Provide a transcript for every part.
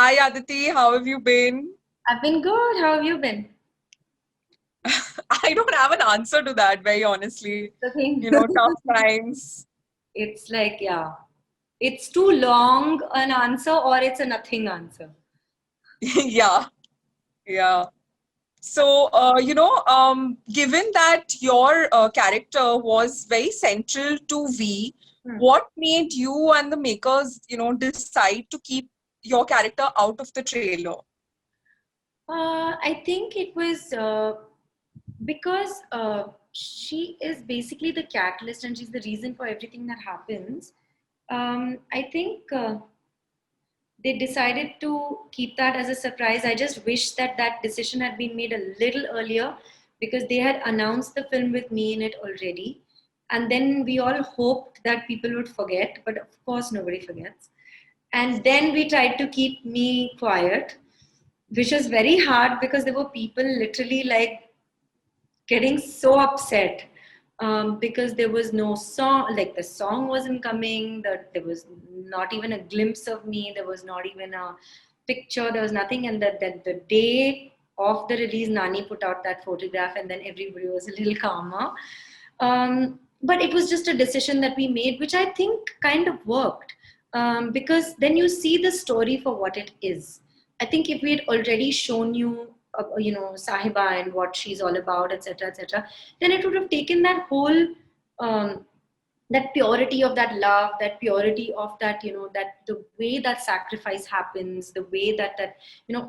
Hi Aditi, how have you been? I've been good. How have you been? I don't have an answer to that, very honestly. The thing. Tough times. It's like, yeah, it's too long an answer or it's a nothing answer. Yeah, yeah. So, given that your character was very central to V, Hmm. what made you and the makers, decide to keep your character out of the trailer? I think it was because she is basically the catalyst and she's the reason for everything that happens. I think they decided to keep that as a surprise. I just wish that that decision had been made a little earlier because they had announced the film with me in it already. And then we all hoped that people would forget, but of course, nobody forgets. And then we tried to keep me quiet, which was very hard because there were people literally like getting so upset because there was no song, like the song wasn't coming, that there was not even a glimpse of me, there was not even a picture, there was nothing. And that the day of the release, Nani put out that photograph, and then everybody was a little calmer. But it was just a decision that we made, which I think kind of worked because then you see the story for what it is. I think if we had already shown you, Sahiba and what she's all about, etc., etc., then it would have taken that whole, um, that purity of that love, that purity of that, that the way that sacrifice happens, the way that,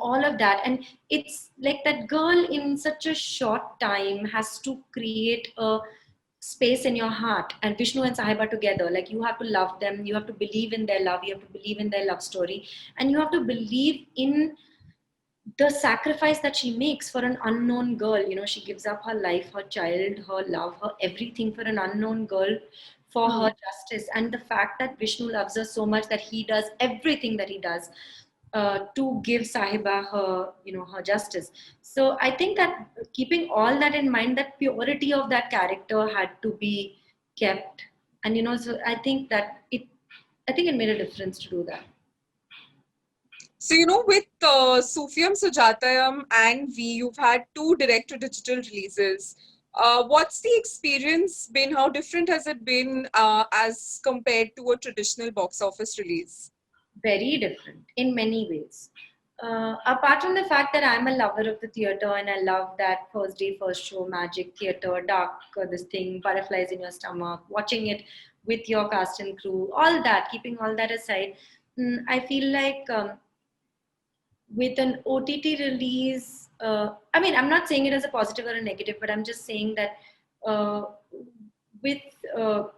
all of that. And it's like that girl in such a short time has to create a space in your heart, and Vishnu and Sahiba together, like you have to love them, you have to believe in their love, you have to believe in their love story, and you have to believe in the sacrifice that she makes for an unknown girl. She gives up her life, her child, her love, her everything for an unknown girl, for Hmm. her justice. And the fact that Vishnu loves her so much that he does everything that he does to give Sahiba her, her justice. So I think that keeping all that in mind, that purity of that character had to be kept. And so I think it made a difference to do that. So, with Sufiyam Sujatayam and V, you've had two direct to digital releases. What's the experience been? How different has it been as compared to a traditional box office release? Very different in many ways. Apart from the fact that I'm a lover of the theater and I love that first day, first show, magic theater, dark, this thing, butterflies in your stomach, watching it with your cast and crew, all that, keeping all that aside, I feel like with an OTT release, I mean, I'm not saying it as a positive or a negative, but I'm just saying that uh, with uh,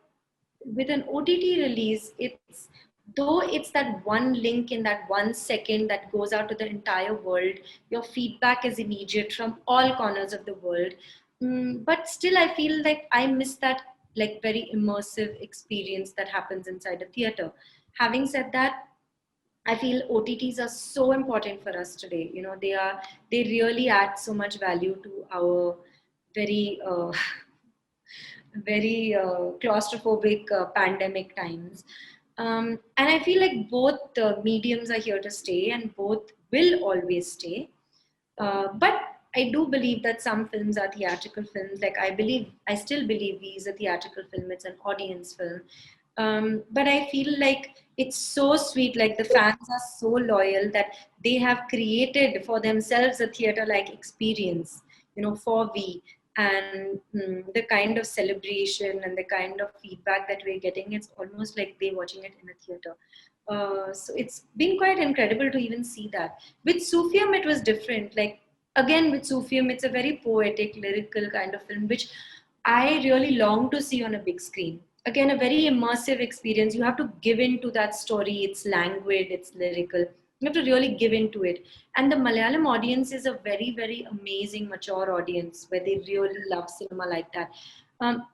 with an OTT release, it's that one link in that 1 second that goes out to the entire world. Your feedback is immediate from all corners of the world. But still, I feel like I miss that like very immersive experience that happens inside a theater. Having said that, I feel OTTs are so important for us today. They really add so much value to our very very claustrophobic pandemic times. And I feel like both mediums are here to stay and both will always stay. But I do believe that some films are theatrical films. Like I still believe V is a theatrical film. It's an audience film. But I feel like it's so sweet. Like the fans are so loyal that they have created for themselves a theater-like experience, for V. And the kind of celebration and the kind of feedback that we're getting, it's almost like they're watching it in a theater. So it's been quite incredible to even see that. With Sufiyam, it was different. Like again, with Sufiyam, it's a very poetic, lyrical kind of film, which I really long to see on a big screen. Again, a very immersive experience. You have to give in to that story. It's languid, it's lyrical. You have to really give into it. And the Malayalam audience is a very, very amazing, mature audience where they really love cinema like that. Um,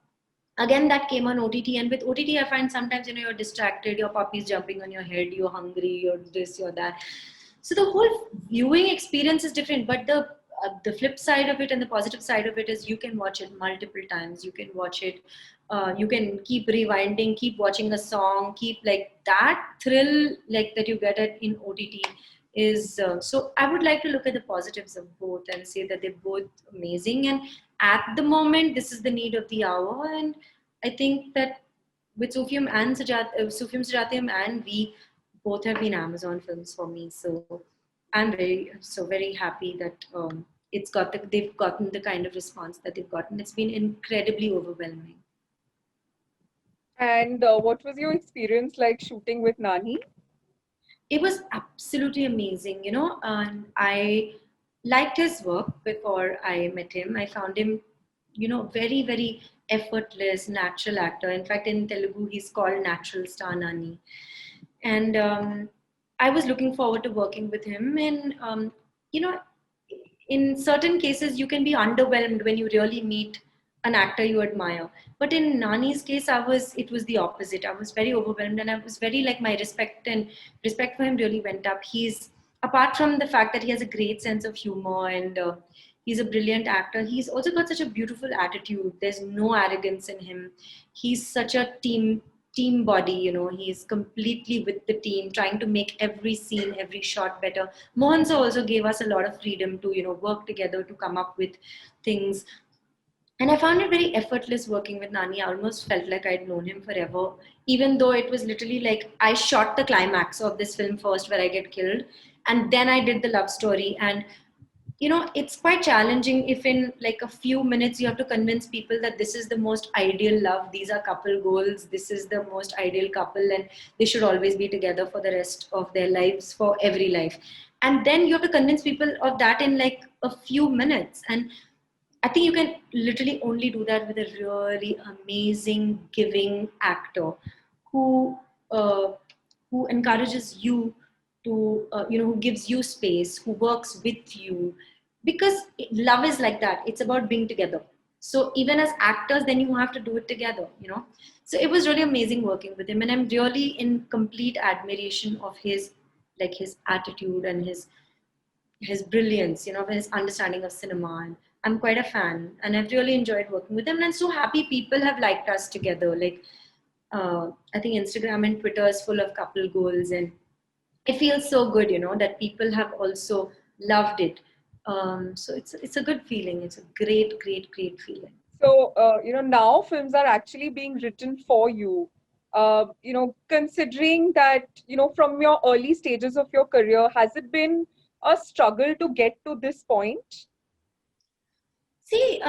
Again, that came on OTT, and with OTT I find sometimes you're distracted, your puppy's jumping on your head, you're hungry, you're this, you're that. So the whole viewing experience is different, but the flip side of it and the positive side of it is you can watch it multiple times, you can watch it, you can keep rewinding, keep watching a song, keep like that thrill like that you get it in OTT is so I would like to look at the positives of both and say that they're both amazing. And at the moment, this is the need of the hour. And I think that with Sufim Sujatyam and we both have been Amazon films for me. So very happy that they've gotten the kind of response that they've gotten. It's been incredibly overwhelming. And what was your experience like shooting with Nani? It was absolutely amazing, and I liked his work before I met him. I found him, very, very effortless, natural actor. In fact, in Telugu, he's called Natural Star Nani. And I was looking forward to working with him. And, you know, in certain cases, you can be underwhelmed when you really meet an actor you admire. But in Nani's case, it was the opposite. I was very overwhelmed, and I was very like my respect for him really went up. He's apart from the fact that he has a great sense of humor and he's a brilliant actor. He's also got such a beautiful attitude. There's no arrogance in him. He's such a team body, he's completely with the team, trying to make every scene, every shot better. Mohansa also gave us a lot of freedom to, work together to come up with things. And I found it very effortless working with Nani. I almost felt like I'd known him forever, even though it was literally like I shot the climax of this film first where I get killed, and then I did the love story. And it's quite challenging if in like a few minutes you have to convince people that this is the most ideal love, these are couple goals, this is the most ideal couple, and they should always be together for the rest of their lives, for every life. And then you have to convince people of that in like a few minutes. And I think you can literally only do that with a really amazing, giving actor who uh, who encourages you to, who gives you space, who works with you, because love is like that. It's about being together. So even as actors, then you have to do it together. So it was really amazing working with him, and I'm really in complete admiration of his attitude and his brilliance, his understanding of cinema. And I'm quite a fan, and I've really enjoyed working with him. And I'm so happy people have liked us together. Like, I think Instagram and Twitter is full of couple goals, and it feels so good, that people have also loved it. So it's a good feeling. It's a great, great, great feeling. So, now films are actually being written for you. Considering that, from your early stages of your career, has it been a struggle to get to this point? See,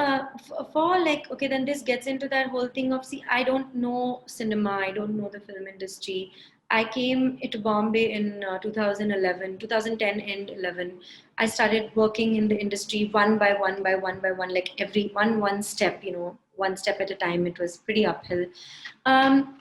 for like, okay, then this gets into that whole thing of, see, I don't know cinema, I don't know the film industry. I came to Bombay in 2011, 2010 and 11. I started working in the industry one by one, by one by one, like every one step, one step at a time. It was pretty uphill. Um,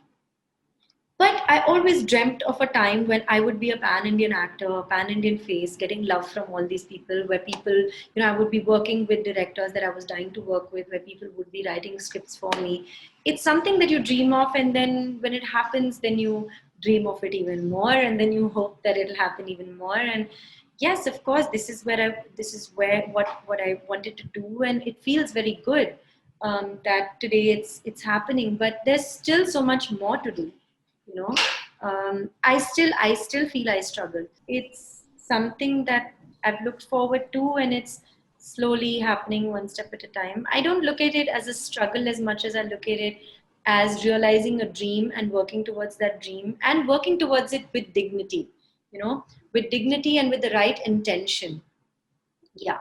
but I always dreamt of a time when I would be a pan Indian actor, a pan Indian face, getting love from all these people, where people, I would be working with directors that I was dying to work with, where people would be writing scripts for me. It's something that you dream of, and then when it happens, then you dream of it even more, and then you hope that it'll happen even more. And yes, of course, this is where what I wanted to do, and it feels very good that today it's happening. But there's still so much more to do, you know I still feel I struggle. It's something that I've looked forward to, and it's slowly happening one step at a time. I don't look at it as a struggle as much as I look at it as realizing a dream and working towards that dream, and working towards it with dignity, you know with dignity and with the right intention. Yeah.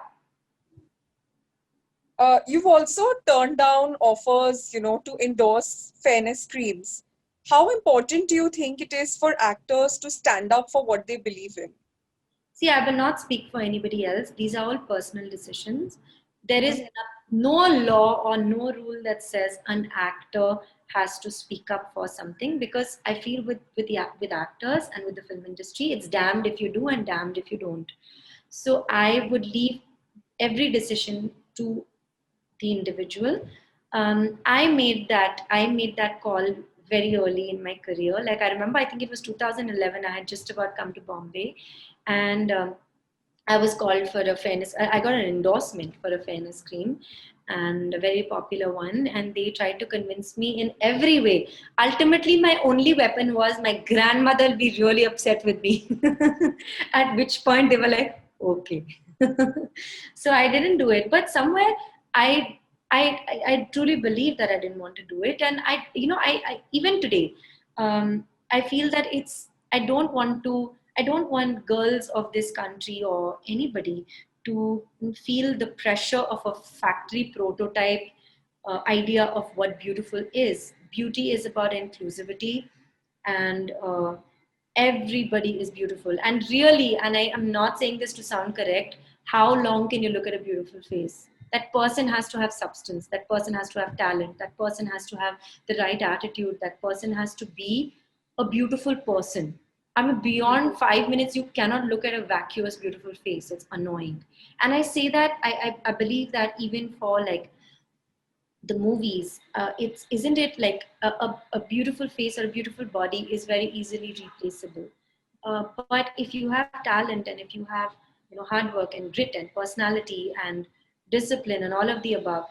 You've also turned down offers, to endorse fairness streams. How important do you think it is for actors to stand up for what they believe in? See, I will not speak for anybody else. These are all personal decisions. There is Mhm. no law or no rule that says an actor has to speak up for something, because I feel with actors and with the film industry, it's damned if you do and damned if you don't. So I would leave every decision to the individual. I made that call very early in my career. Like, I remember, I think it was 2011. I had just about come to Bombay, and I was called for a fairness. I got an endorsement for a fairness cream, and a very popular one, and they tried to convince me in every way. Ultimately, my only weapon was my grandmother will be really upset with me. At which point they were like, okay. So I didn't do it, but somewhere I I truly believe that I didn't want to do it, and I even today, I feel that I don't want girls of this country or anybody to feel the pressure of a factory prototype idea of what beautiful is. Beauty is about inclusivity, and everybody is beautiful. And really, and I am not saying this to sound correct, how long can you look at a beautiful face? That person has to have substance, that person has to have talent, that person has to have the right attitude, that person has to be a beautiful person. I mean, beyond 5 minutes, you cannot look at a vacuous, beautiful face. It's annoying. And I say that, I believe that even for like the movies, it's isn't it like a beautiful face or a beautiful body is very easily replaceable. But if you have talent, and if you have hard work and grit and personality and discipline and all of the above,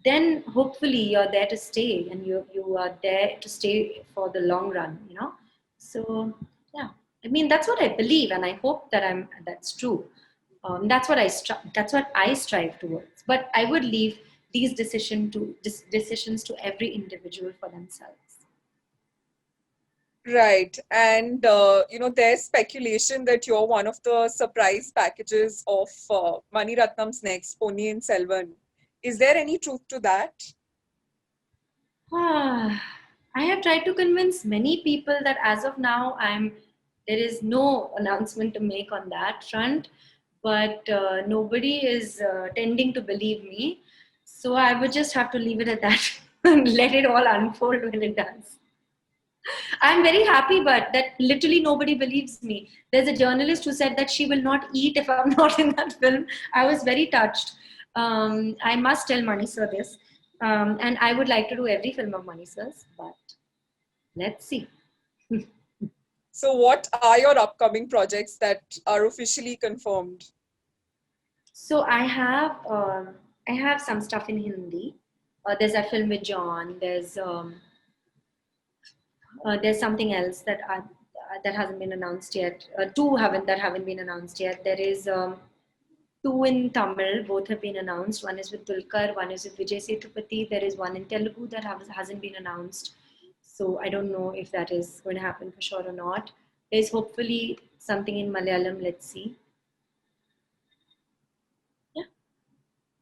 then hopefully you're there to stay, and you are there to stay for the long run. So yeah, I mean, that's what I believe, and I hope that that's true. That's what I strive towards. But I would leave these decisions to every individual for themselves. Right. And, there's speculation that you're one of the surprise packages of Mani Ratnam's next, Ponniyin Selvan. Is there any truth to that? Ah, I have tried to convince many people that as of now, there is no announcement to make on that front, but nobody is tending to believe me. So I would just have to leave it at that and let it all unfold when it does. I'm very happy, but that literally nobody believes me. There's a journalist who said that she will not eat if I'm not in that film. I was very touched. I must tell Mani sir this. And I would like to do every film of Mani sir's, but let's see. So, what are your upcoming projects that are officially confirmed? So I have some stuff in Hindi. There's a film with John. There's something else that hasn't been announced yet. Two haven't been announced yet. There is two in Tamil. Both have been announced. One is with Dulkar. One is with Vijay Sethupathi. There is one in Telugu that hasn't been announced. So I don't know if that is going to happen for sure or not. There's hopefully something in Malayalam. Let's see. Yeah.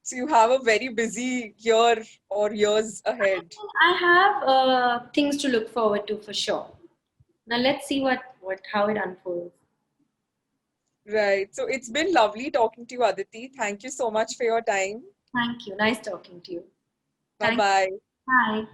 So, you have a very busy year or years ahead. I have things to look forward to for sure. Now let's see what how it unfolds. Right. So, it's been lovely talking to you, Aditi. Thank you so much for your time. Thank you. Nice talking to you. Bye Thank you. bye. Bye.